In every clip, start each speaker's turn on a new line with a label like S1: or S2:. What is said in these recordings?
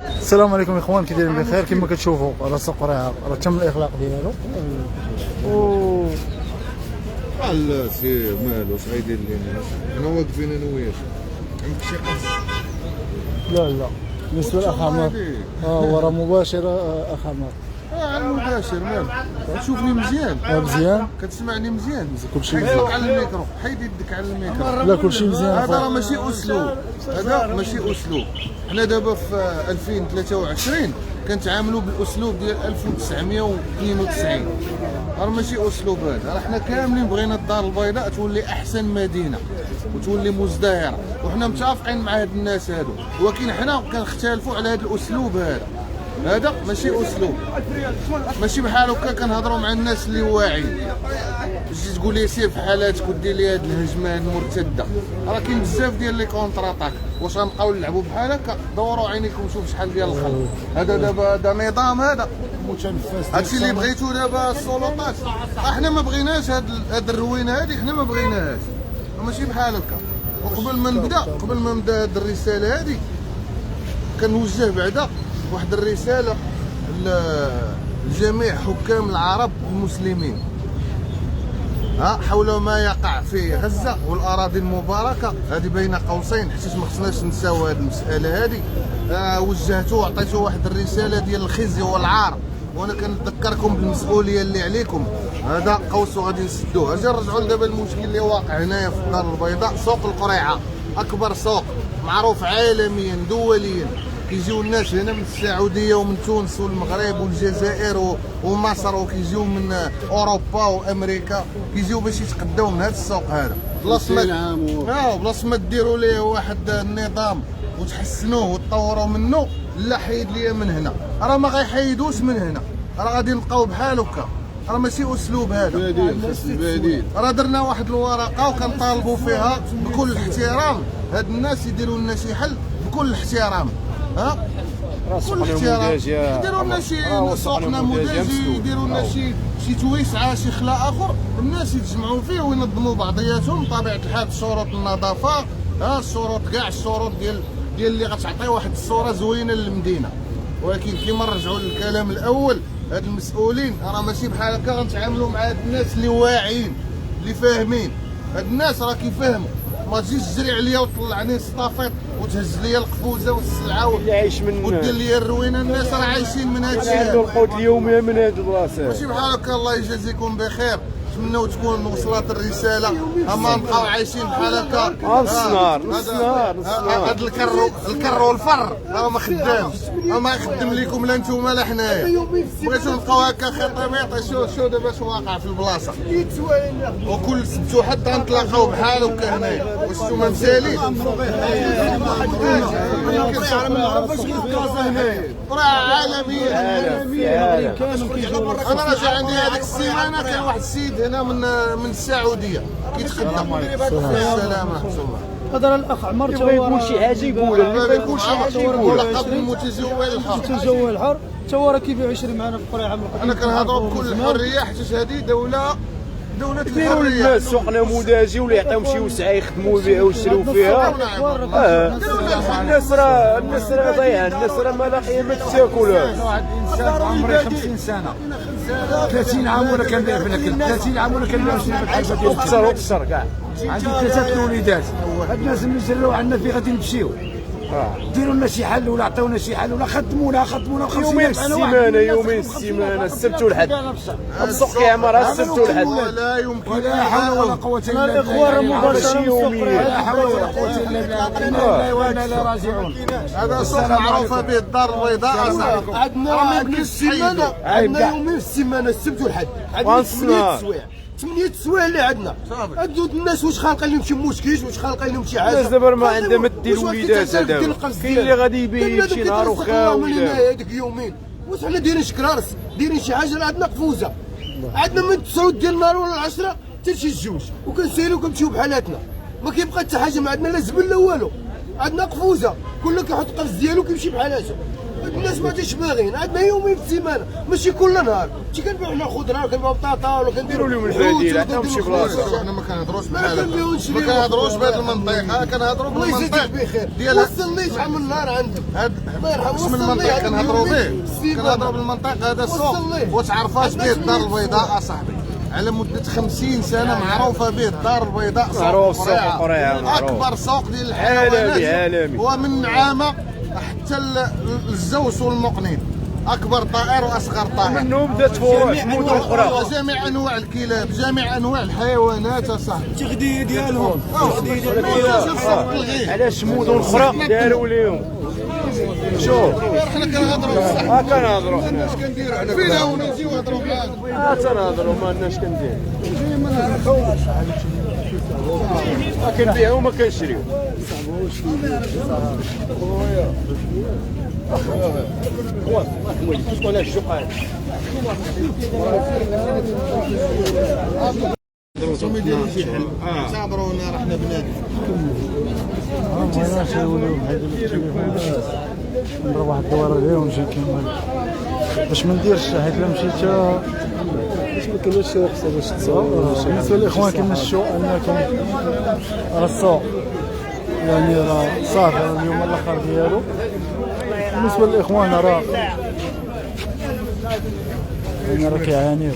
S1: السلام عليكم اخوان، كي دايرين بخير؟ كما كتشوفوا راه السوق راه تم الاغلاق ديالو.
S2: لا سير مالو اش غيدير لينا؟ حنا واقفين انا وياك. عندك شي قص؟
S1: لا بالنسبه للاخ عمار هو راه مباشر. اخ عمار
S2: المباشر مالو. تشوفني مزيان؟
S1: مزيان.
S2: كتسمعني مزيان؟
S1: كلشي
S2: حيد
S1: مزيان.
S2: يدك على الميكرو، حيد يدك على الميكرو.
S1: لا كلشي مزيان.
S2: هذا راه ماشي اسلوب، هذا ماشي اسلوب. حنا دابا في 2023 كنتعاملوا بالاسلوب ديال 1992. راه ماشي اسلوب هذا. راه حنا كاملين بغينا الدار البيضاء تولي احسن مدينه وتولي مزدهره، وحنا متفقين مع هاد الناس هادو، ولكن حنا كنختلفوا على هذا الاسلوب هذا ماشي اسلوب. ماشي بحال هكا كنهضروا مع الناس اللي واعيين. تجي تقول لي سير في حالاتك ودير لي هاد الهجمه المرتده. راه كاين بزاف ديال لي كونتراتاك. واش غنبقاو نلعبوا بحال هكا؟ دوروا عينيكم شوف شحال ديال الخلق. هذا دابا هذا نظام، هذا متنفس. هادشي اللي بغيتو دابا السلطات. احنا ما بغيناش هاد الروينه هادي، حنا ما بغيناهاش. ماشي بحال هكا. وقبل ما نبدا هاد الرساله هادي كنوجه بعدا واحد الرساله لجميع حكام العرب المسلمين حول ما يقع في غزه والاراضي المباركه هذه بين قوسين، حيت ما خصناش نساو هذه المساله هذه. وجهتو وعطيتو واحد الرساله ديال الخزي والعار، وانا كنذكركم بالمسؤوليه اللي عليكم. هذا قوس وغادي نسدوه. اجي نرجعوا لدابا المشكل اللي واقع هنايا في الدار البيضاء. سوق القريعه اكبر سوق معروف عالميا دوليا. كيجيو الناس هنا من السعوديه ومن تونس والمغرب والجزائر ومصر، وكيجيو من اوروبا وامريكا، كيجيو باش يتقداو من هذا السوق هذا. بلاص ما ديروا ليه واحد النظام وتحسنوه وتطوروا منه، لا حيد ليا من هنا. راه ما غيحيدوش من هنا، راه غادي نبقاو بحال هكا. راه ماشي اسلوب هذا. بديل. راه درنا واحد الورقه وكنطالبوا فيها بكل احترام هاد الناس يديروا لنا شي حل بكل احترام. بكل احترام يديروا لنا شي سوق نموذجي، يديروا لنا شي تويسعه، شي خلا اخر الناس يتجمعوا فيه وينظموا بعضياتهم بطبيعه الحال. شروط النظافه، الشروط كاع الشروط ديال اللي غتعطي واحد الصوره زوينه للمدينه. ولكن كيما نرجعوا للكلام الاول، هاد المسؤولين راه ماشي بحال هكا غنتعاملوا مع هاد الناس اللي واعيين اللي فاهمين. هاد الناس راه كيفهموا. ما تجيش تجري عليا وتطلعني السطافيط وتهز ليا القفوزه والسلعه
S3: اللي عايش من
S1: ودير ليا الروينه. الناس راه عايشين من هاد الشيء.
S3: عنده القوت اليومي من هاد البلاصه.
S1: ماشي بحال هكا. الله يجازيكم بخير. نتمنوا تكون وصلت الرساله. اما نبقاو عايشين بحال هكا. هذا الكر والفر راه ما خدامش. ما يخدم لكم لا نتوما لا حنايا. بغيتو نبقاو هكا خطيبيط. شو دابا اش واقع في البلاصه. وكل سبت وحد غنتلاقاو بحال هكا هنايا. واش نتوما مسالين؟ راه عالميا. انا راجع عندي هذيك السيمانه كان واحد السيد هنا من السعوديه كيتخدم. السلامه ورحمه الله.
S4: هذا الاخ عمر
S3: يبغى يقول شي حاجه يقولها،
S1: يقول شي حاجه يقولها. قبل المتزول
S4: الحر حتى هو راه كيبيع ويشري معنا في القريعه.
S1: انا كنهضروا بكل حريه حيت هذه دوله
S3: يديروا الناس سوق نموذجي ولا يعطيهم شي وسعه يخدموا ويبيعوا ويشريو فيها. الناس راه ضايعه. الناس راه ما لاقيه ما تاكلهاش.
S5: واحد الانسان عمره 50 سنه 30 عام ولا كنبيع في الاكل، 30 عام ولا كنبيع في الحاجه ديال
S3: اكثر كاع.
S5: عندي 3 الوليدات. هاد الناس اللي جراو عندنا في غادي نمشيو. ديروا لنا شي حل ولا عطيونا شي حل ولا خدمونا
S3: يومين السيمانه السبت والحد. السوق كيعمر السبت والحد.
S1: ولا يمكن
S5: ولا حول ولا قوه الا بالله.
S4: الاخبار مباشره
S5: ولا حول ولا قوه الا بالله. انا لله وانا اليه راجعون.
S1: هذا سوق معروفه به الدار البيضاء.
S6: عندنا السيمانه، عندنا يومين في السيمانه السبت والحد. عندنا 8 سوايع اللي عندنا. هادو الناس واش خالقين لهم شي مشكل، واش خالقين لهم شي حاجه.
S3: الناس دابا ما عندها ما دير وليدات. هذا كاين اللي غادي يبيع شي نهار وخا ولا
S6: هذيك يومين. واش حنا دايرين شكرارس، دايرين شي حاجه. راه عندنا قفوزه. عندنا من 9 ديال النهار ولا 10 حتى شي 2 وكنسيرو كنمشيو بحالاتنا. ما كيبقى حتى حاجه. ما عندنا لا زبل لا والو. عندنا قفوزه. كل كيحط قفز ديالو كيمشي بحالاته. الناس ما عادش باغيين، عندنا يومين في السيمانه ماشي كل نهار، ماشي كنبيعو حنا خضره وكنبيعو بطاطا ولا كنديرو
S3: لهم البديل، عندهم شي بلاصه.
S2: حنا ما كنهضروش
S6: ما
S2: بحال هكا،
S6: كنبيعوش
S2: ما كنهضروش بهذا المنطق، كنهضروا
S6: الله يجزيك
S2: بالمنطق
S6: بخير.
S2: ديال
S6: وصلني شحال من نهار عندك الله يرحم.
S2: واش من المنطق كنهضروا به، كنهضروا بالمنطق. هذا السوق وتعرفاش به الدار البيضاء اصاحبي، على مدة 50 سنة معروفة به الدار البيضاء.
S3: معروف سوق القريعة، معروف.
S2: أكبر سوق ديال
S3: عالمي
S2: الحيوانات، ومن عامة حتى الزوس والمقنين، أكبر طائر وأصغر طائر.
S3: منهم بدات فروع في مدن أخرى.
S2: جميع أنواع الكلاب، جميع أنواع الحيوانات أصاحبي.
S6: التغذيه ديالهم
S3: علاش مدن أخرى داروا ليهم؟ شوف
S2: حنا كنهضروا بصح،
S3: ها كنهضروا حنا
S2: اش كنديروا حنا فينا ونجيو نهضروا معاكم.
S3: ها تنهضروا ما عندناش كندير. ما كنبيعو ما كنشريو.
S2: صابرونا راه حنا بنادم.
S4: نضرب واحد الدوره غير ونجي نكمل باش ما نديرش، حيت الا مشيت باش ما كاينش السوق باش تصور. بالنسبه للاخوان كنمشوا ان كاين راه السوق يعني راه صافي اليوم الاخر ديالو. بالنسبه للاخوان راه يعني راه كيعانيو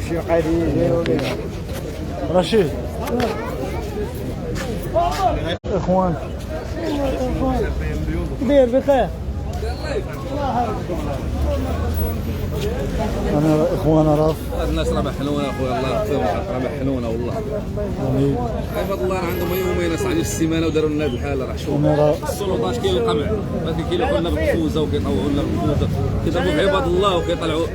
S4: شي قاعدين يديروا ليه. رشيد اخوان كبير بخير. انا اخوان راه
S7: الناس راه محنونه اخويا، الله يغفر لهم، راه محنونه والله.
S4: يعني
S7: عباد الله راه عندهم يومين ناس عندي في السيمانه وداروا لنا هذه الحاله. راه شوف
S4: انا
S7: السلطات كاين القمع، ولكن كيلوحوا لنا بالكفوزه وكيطوعوا لنا بالكفوزه، كيضربوا في عباد الله وكيطلعوا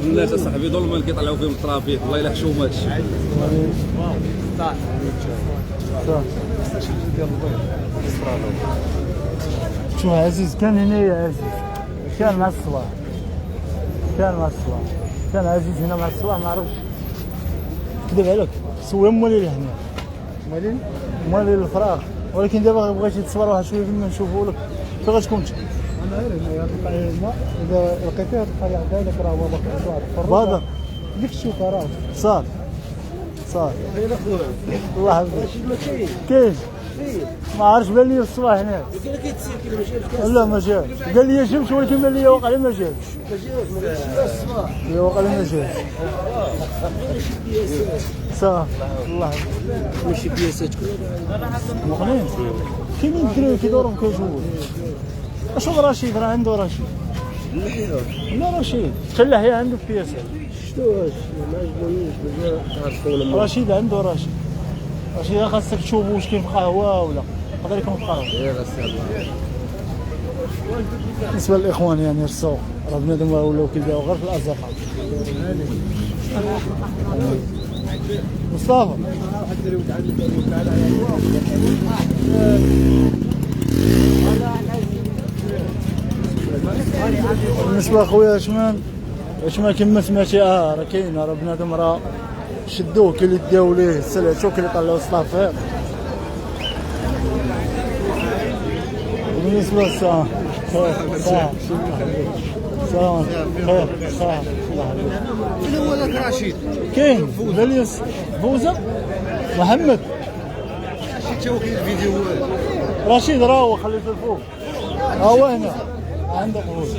S7: في الناس اصاحبي ظلما، كيطلعوا فيهم الترافيك. والله الا حشومه هذا الشيء.
S4: شو عزيز كان هنا يا عزيز، كان مع الصباح، كان عزيز هنا مع الصباح ما عرفش كذب عليك. سوي مولي هنا مولي الفراغ، ولكن دابا بغيتي تصور واحد شويه فيما نشوفوا لك فين غتكون انت. انا غير هنا الماء اذا لقيتيه تبقى لي عندك راه هو باقي ديك الشوكه راه صافي فين اخويا الله يحفظك. كاين ما عرفتش بان لي الصباح هنا لا ما جاش، قال لي شمس ولكن بان لي واقع ما جاش. واقع ما جاش صافي الله يحفظك.
S6: ماشي بياسات
S4: مقنين كاينين الدراري كيدوروا كيجوجوا. اشوف رشيد راه عنده رشيد لا رشيد حتى اللحيه عنده في بياسات.
S6: شنو ما عجبونيش
S4: رشيد عنده رشيد خاصك تشوف واش كاين في قهوه ولا يقدر يكون في قهوه. بالنسبه للاخوان يعني السوق راه بنادم ولاو كيبيعوا غير في الازقه. مصطفى بالنسبه اخويا عثمان كما سمعتي راه كاين راه بنادم راه شدوه كاين اللي داو ليه السلعه، شوف كاين اللي طلعوا الصافي. وبالنسبه للساعه خير سلام خير صح
S6: شنو هو ذاك رشيد؟
S4: كاين بليس بوزه محمد
S6: شتي هو كاين الفيديو
S4: رشيد راه هو خليته الفوق هو هنا عندك بوزه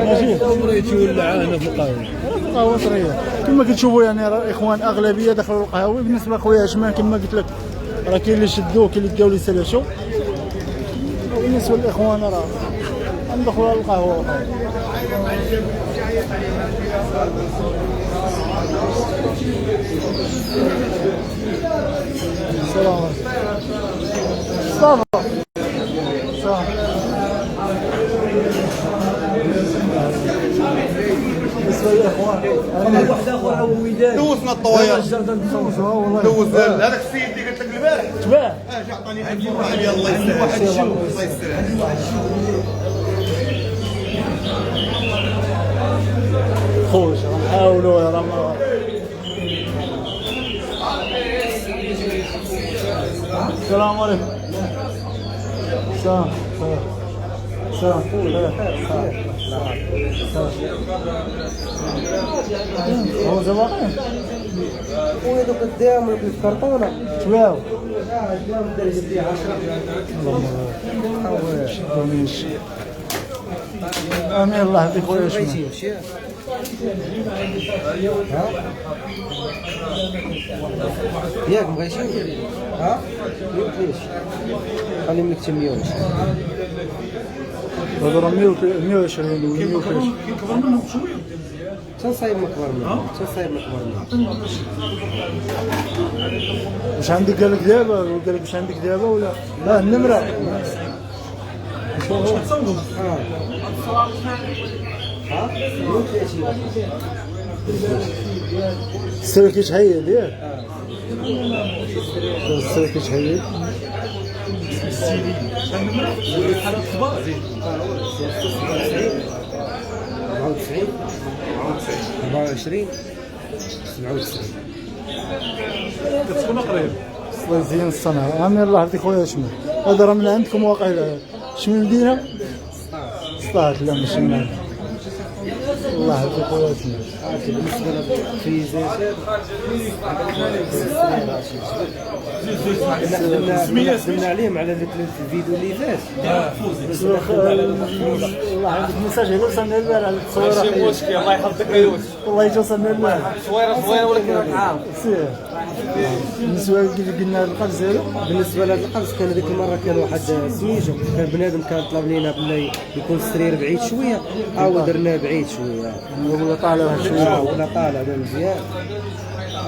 S4: ماشي
S6: مريتي ولا انا في القهوه.
S4: القهوه طريه كما كتشوفوا يعني راه الاخوان اغلبيه دخلوا القهوه. بالنسبه لخويا هشام كما قلت لك راه كاين اللي شدوه كاين اللي داو لي سلاشو. بالنسبه للاخوان راه ندخلوا على القهوه. السلام عليكم. بالنسبه للاخوان
S6: واحد اخر هو وداد
S2: دوزنا الطوايا، دوز هذاك السيد اللي قلت لك البارح
S4: تباع
S2: عطاني عندي واحد الله يسهل الله يسهل.
S4: خوش نحاولوا يا راه السلام عليكم. السلام هو زواقين
S6: وهذوك الديام اللي في الكرتونه
S4: شواو
S6: الديام داير فيه 10
S4: امين الله يهديك خويا شنو
S6: ياك مبغيتي ها ميبغيش خليهم لك 120
S4: هضره 120 ولا 120
S6: تصايب مكبر منه تصايب مكبر منه
S4: واش عندك قال لك دابا قال لك واش عندك دابا ولا لا النمره
S6: ها 130
S4: السلك يتحيد ياك السلك يتحيد
S6: 24 97
S4: كتكون قريب الله يزين الصنعه امين الله يعطيك خويا شنو هذا راه من عندكم واقع شنو المدينه 16 لا ماشي من عندكم الله يعطيك خويا شنو
S6: بالنسبه للفريزات خدمنا عليهم على الفيديو اللي فات
S4: الله عندك ميساج هنا وصلنا البارح على التصويره
S3: ماشي مشكل الله يحفظك عيوش
S4: والله يوصلنا البارح
S3: صويره صغيره ولكن راك عارف
S4: سير بالنسبه قلنا القفز ديالو
S6: بالنسبه لهذا القفز كان هذيك المره كان واحد سميتو كان بنادم كان طلب لينا بلي يكون السرير بعيد شويه او درناه بعيد شويه
S4: ولا طالع واحد شويه
S6: ولا طالع هذا مزيان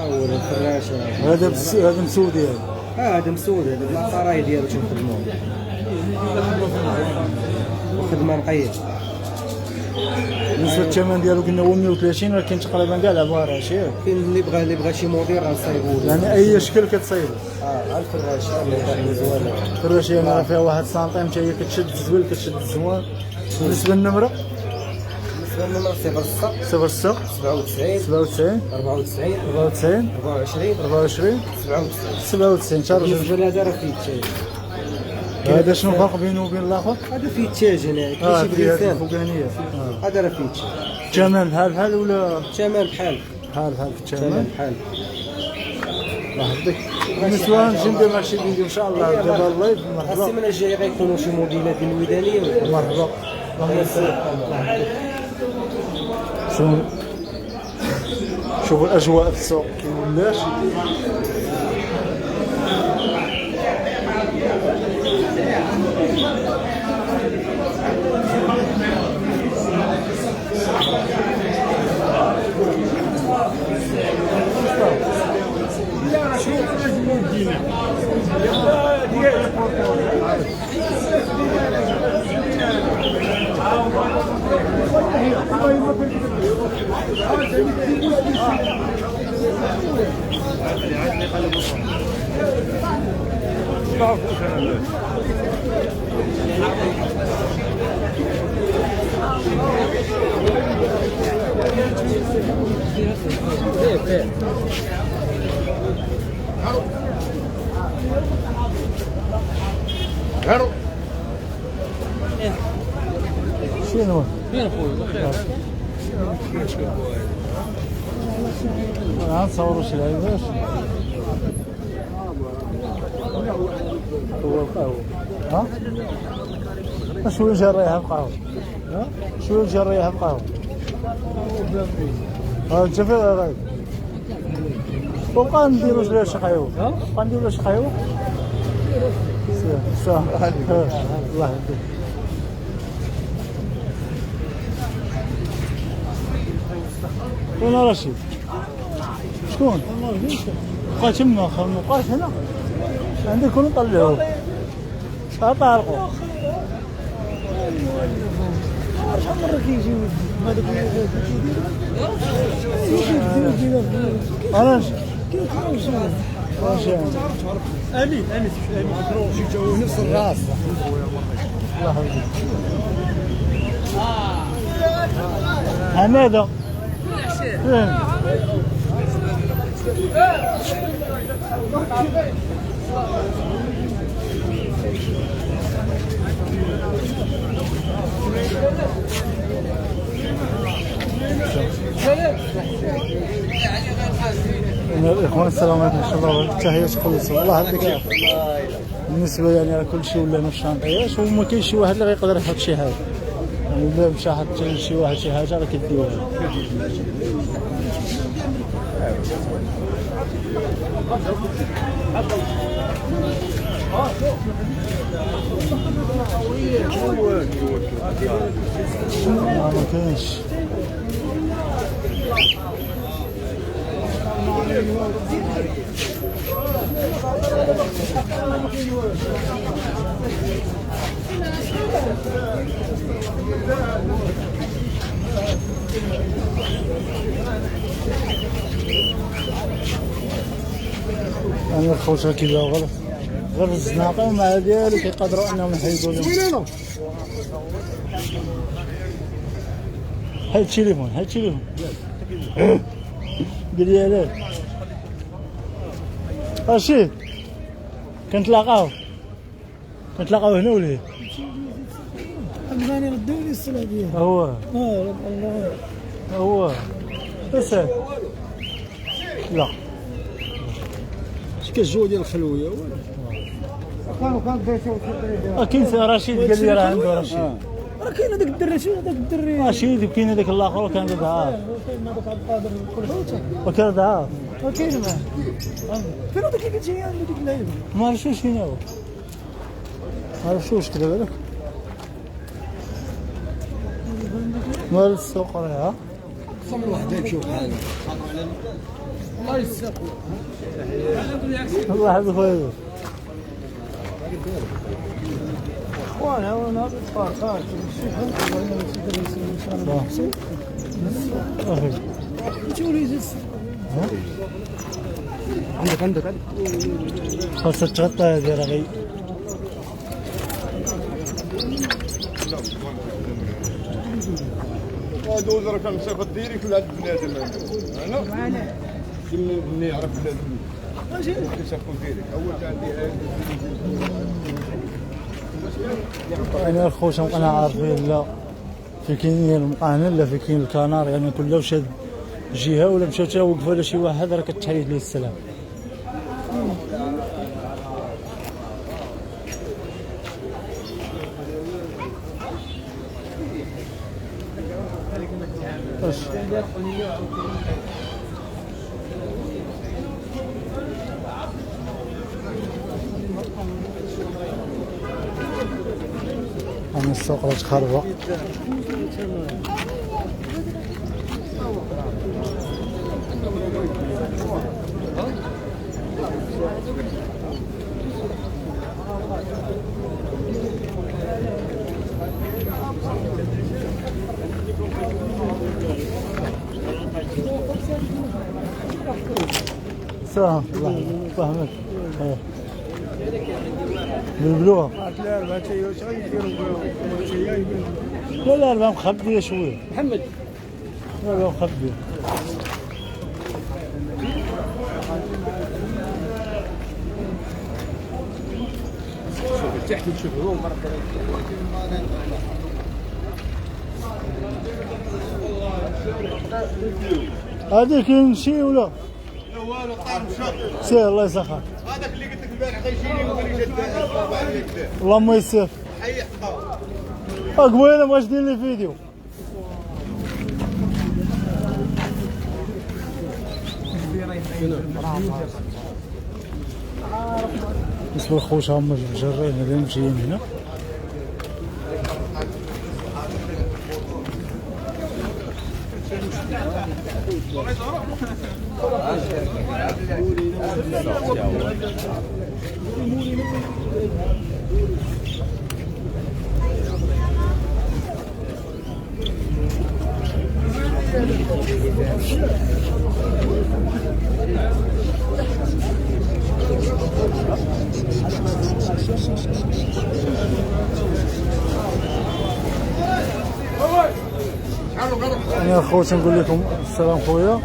S6: او الفراشه
S4: هذا مسود ديالو
S6: هذا مسود هذا العطاراي ديالو تنخدموه وخدمه نقيه
S4: بالنسبه للثمن ديالو قلنا هو 130 ولكن تقريبا كاع العباره شي
S6: كاين اللي بغى شي موديل راه نصايبوه
S4: يعني اي شكل كتصايبو
S6: الفراشه اللي زوينه
S4: الفراشه يعني راه فيها 1 سنتيم حتى هي كتشد الزويل كتشد الزوان بالنسبه للنمره
S6: النمره
S4: 06
S6: 97
S4: 97
S6: 94
S4: 94
S6: 24
S4: 24
S6: 97
S4: 97 ترجم
S6: بالنسبه لهذا راه فيه التاج
S4: هذا شنو الفرق بينه وبين الاخر؟
S6: هذا فيه التاج هنا كيجي
S4: فيها
S6: بلسان
S4: الفوقانيه
S6: هذا راه فيه التاج
S4: الثمن بحال ولا
S6: الثمن بحال
S4: بحال في الثمن
S6: الثمن بحال
S4: الله يحفظك بالنسبه نجي ندير مع شي فيديو ان شاء الله دابا اللايف مرحبا
S6: السيمانه الجايه غيكونوا شي موديلات الودانيه
S4: مرحبا اللهم يسر شوفوا الاجواء في السوق كي ولاش شنو؟
S3: فين خويا؟
S4: نصوروا شي لعيبات هو القهوة ها؟ شوية جريها بقهوة ها؟ شوية جريها بقهوة ها تشوف هذا وبقى نديرو شوية شي قهوة بقى نديرو شي قهوة الله يهديك وين رشيد؟ شكون؟ بقى تما مابقاش هنا عندي كون نطلعوه طارقوا شحال مرة كيجيو هذوك انا امين نفس الراس الله يهديك حماده فين؟ الاخوان السلام عليكم ان شاء الله تحيات خلصوا الله يعطيك العافيه. بالنسبه يعني على كل شيء ولا نفس الشانطيات وما كاين شي واحد اللي غيقدر يحط شي حاجه يعني الا مشى حط شي واحد شي حاجه راه كديوها. ما كاينش انا الخوت كيبداو غلط غير الزناقه ومع ذلك يقدروا انهم يحيدوا لهم. هاي التليفون قال لي علاش رشيد كنتلاقاو هنا ولا هنا؟
S6: بغاني ردوا لي الصلاه ديالي.
S4: هو اسال لا
S6: اش كالجو ديال الخلويه كان
S4: كاين رشيد قال لي راه عنده رشيد
S6: راه كاين هذاك الدري شو هذاك الدري
S4: رشيد وكاين هذاك الاخر وكان ضعاف
S6: كاين هذاك عبد القادر الكلحوته
S4: وكان ضعاف
S6: وكاين معاه فين هذاك اللي قلت لي عنده ديك اللعيبه
S4: ما عرفتوش فين هو ما عرفتوش كذا بالك مال السوق راه
S6: خمر واحد يمشيو بحال الله يسلمك
S4: الله يحفظك خويا
S6: اخوانا وانا فرقات عندك
S4: خاصها تغطى هذه راه غي
S2: دوز راه كنمسافر ديريكت لهاد بنادم انا مني يعرف بنادم اجي كنسافر ديريكت اول كان
S4: انا الخوت انا عارفين لا في كاين المقانن لا في كاين الكنار يعني كله شاد جهه ولا مشاو تا وقفوا على شي واحد راه كتحيد ليه السلام. أنا السوق راه تخربق سلام الله فهمك بالبلوغ لا لا مخبيه شويه
S6: محمد
S4: لا مخبيه
S6: تحت نشوفهم
S4: هذيك نمشي ولا؟
S2: لا والو طار مشى
S4: سير الله يسخر.
S2: هذاك اللي قلت لك البارح غيجيني وقال لي جد
S4: اللهم يسر.
S2: حي حقا
S4: قبيله بغاش دير لي فيديو. بالنسبه للخوت هما الجرين اللي مجيين هنا انا خويا نقول لكم السلام خويا.